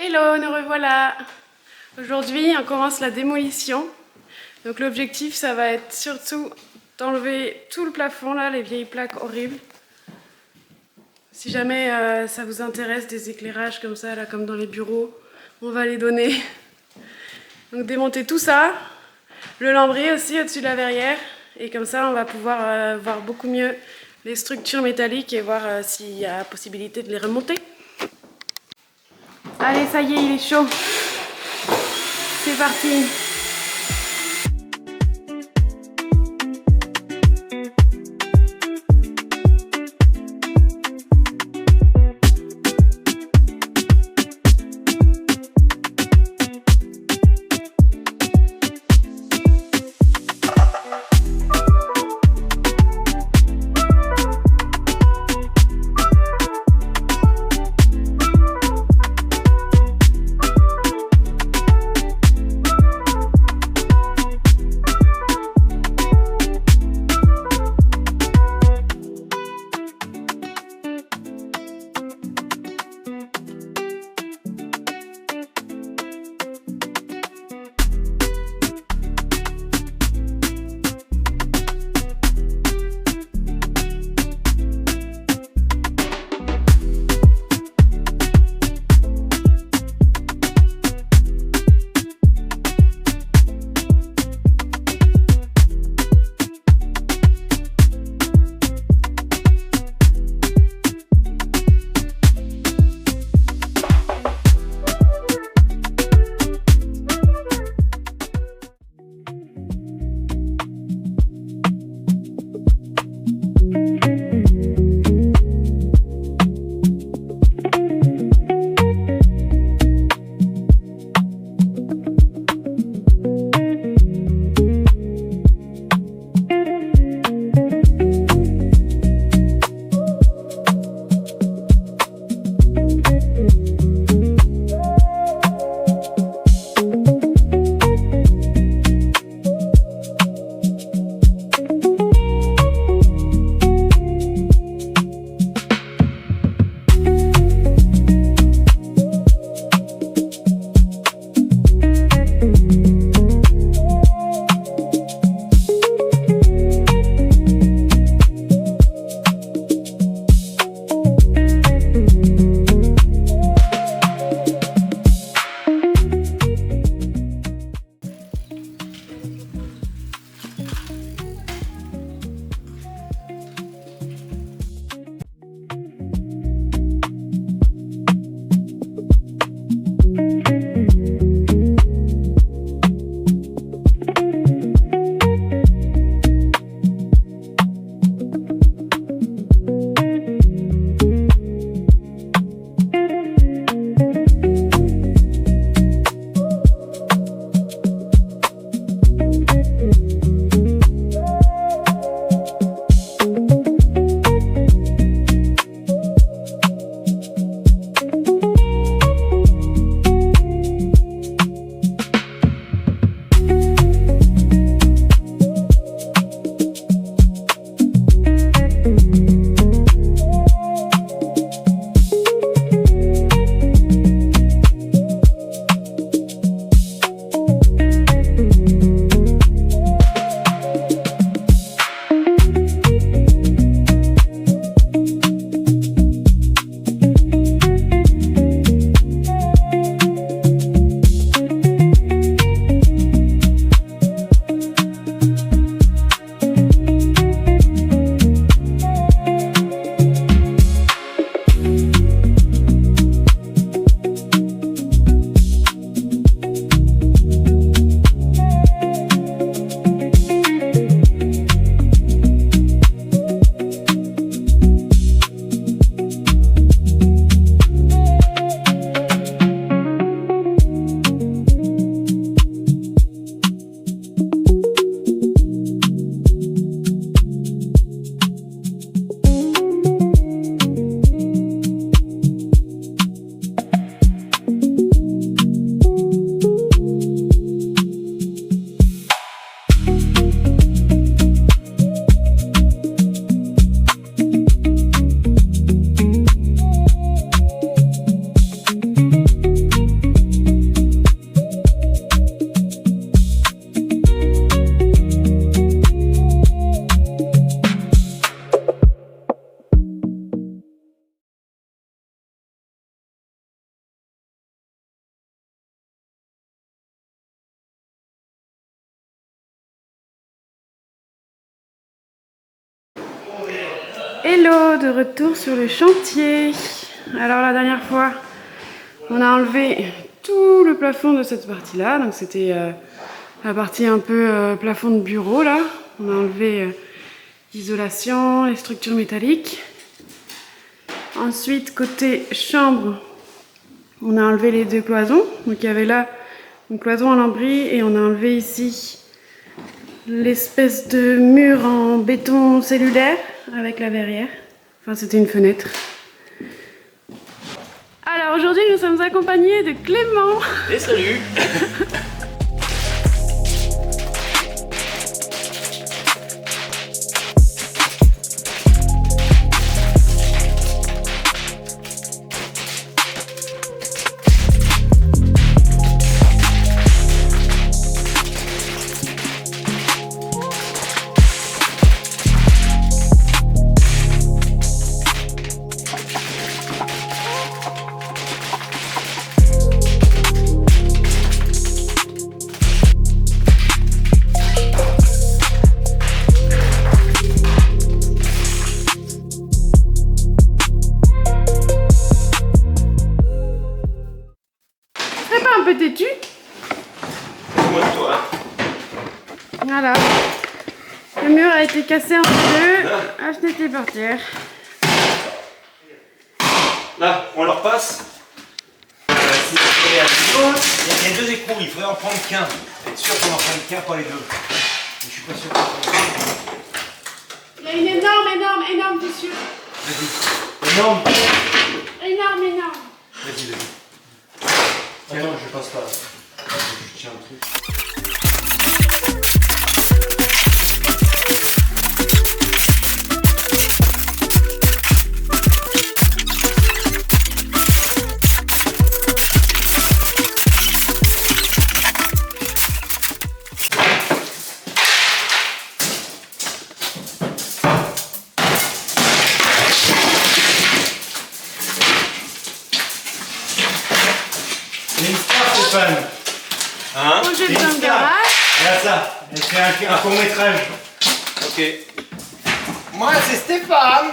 Hello, nous revoilà. Aujourd'hui, on commence la démolition. Donc l'objectif, ça va être surtout d'enlever tout le plafond, là, les vieilles plaques horribles. Si jamais ça vous intéresse, des éclairages comme ça, là, comme dans les bureaux, on va les donner. Donc démonter tout ça, le lambris aussi au-dessus de la verrière. Et comme ça, on va pouvoir voir beaucoup mieux les structures métalliques et voir s'il y a possibilité de les remonter. Allez, ça y est, il est chaud. C'est parti. Hello, de retour sur le chantier. Alors la dernière fois, on a enlevé tout le plafond de cette partie-là. Donc c'était la partie un peu plafond de bureau là. On a enlevé l'isolation, les structures métalliques. Ensuite, côté chambre, on a enlevé les deux cloisons. Donc il y avait là une cloison en lambris et on a enlevé ici l'espèce de mur en béton cellulaire avec la verrière. Enfin, c'était une fenêtre. Alors aujourd'hui, nous sommes accompagnés de Clément. Et salut. Un peu têtu. Voilà. Le mur a été cassé en deux. Acheté par terre. Là, on leur passe. Il y a deux écrous, il faudrait en prendre qu'un. Être sûr qu'on en prenne qu'un, pas les deux. Mais je suis pas sûr. Il y a une énorme fissure. Vas-y. Énorme. Énorme. Vas-y. Attends, je passe pas là. Je tiens le truc. Hein? Projet dans le garage. Regarde ça, elle fait un court métrage. Ok. Moi c'est Stéphane.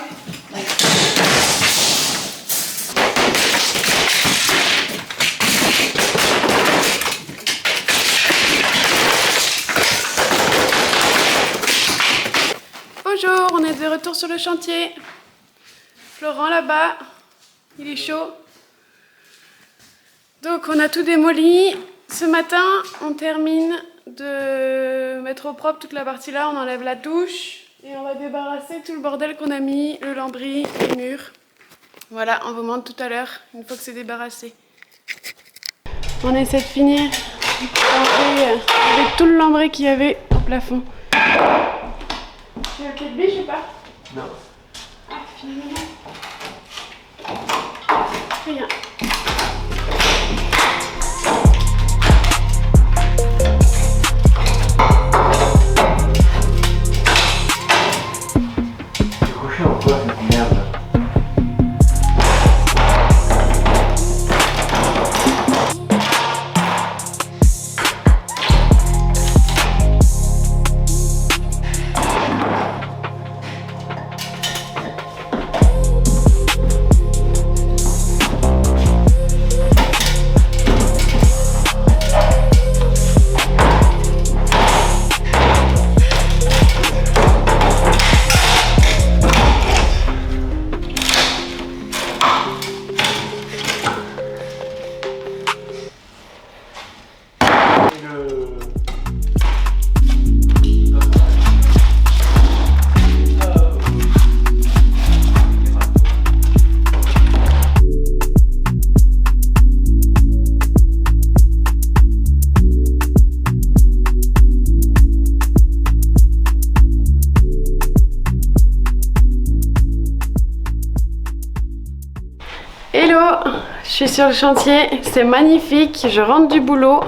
Bonjour, on est de retour sur le chantier. Florent là-bas, il est chaud. Donc on a tout démoli. Ce matin, on termine de mettre au propre toute la partie là, on enlève la douche et on va débarrasser tout le bordel qu'on a mis, le lambris, les murs. Voilà, on vous montre tout à l'heure, une fois que c'est débarrassé. On essaie de finir avec tout le lambris qu'il y avait au plafond. Tu as peut-être biche ou pas? Non. Ah, finalement. Rien. Hello, je suis sur le chantier, c'est magnifique, je rentre du boulot.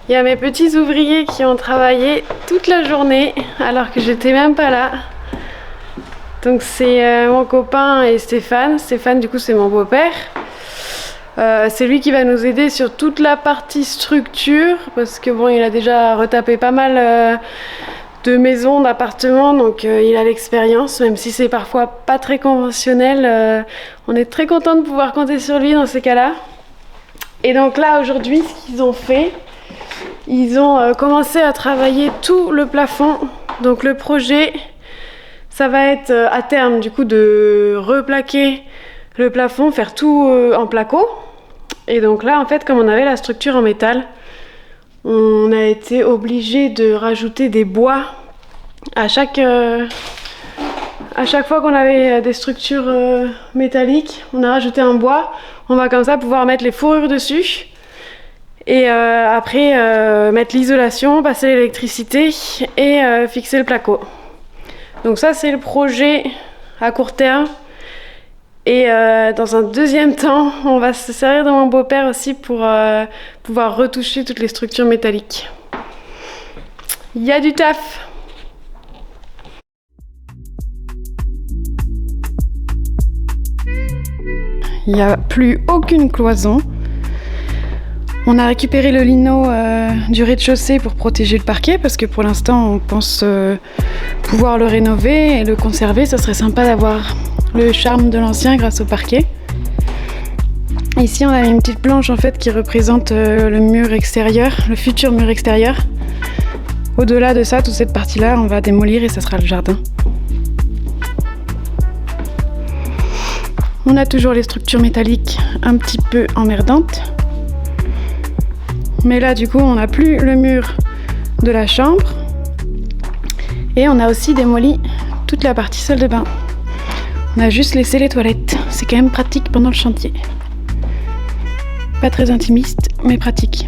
Il y a mes petits ouvriers qui ont travaillé toute la journée alors que j'étais même pas là. Donc c'est mon copain et Stéphane. Stéphane du coup c'est mon beau-père. C'est lui qui va nous aider sur toute la partie structure parce que bon il a déjà retapé pas mal de maison, d'appartement, donc il a l'expérience, même si c'est parfois pas très conventionnel. On est très content de pouvoir compter sur lui dans ces cas-là. Et donc là, aujourd'hui, ce qu'ils ont fait, ils ont commencé à travailler tout le plafond. Donc le projet, ça va être à terme du coup de replaquer le plafond, faire tout en placo. Et donc là, en fait, comme on avait la structure en métal, on a été obligé de rajouter des bois à chaque fois qu'on avait des structures métalliques. On a rajouté un bois. On va comme ça pouvoir mettre les fourrures dessus. Et après, mettre l'isolation, passer l'électricité et fixer le placo. Donc ça, c'est le projet à court terme. Et dans un deuxième temps, on va se servir de mon beau-père aussi pour pouvoir retoucher toutes les structures métalliques. Il y a du taf! Il n'y a plus aucune cloison. On a récupéré le lino du rez-de-chaussée pour protéger le parquet parce que pour l'instant on pense pouvoir le rénover et le conserver. Ça serait sympa d'avoir le charme de l'ancien grâce au parquet. Ici on a mis une petite planche en fait qui représente le mur extérieur, le futur mur extérieur. Au-delà de ça, toute cette partie-là on va démolir et ça sera le jardin. On a toujours les structures métalliques un petit peu emmerdantes. Mais là, du coup, on n'a plus le mur de la chambre. Et on a aussi démoli toute la partie salle de bain. On a juste laissé les toilettes. C'est quand même pratique pendant le chantier. Pas très intimiste, mais pratique.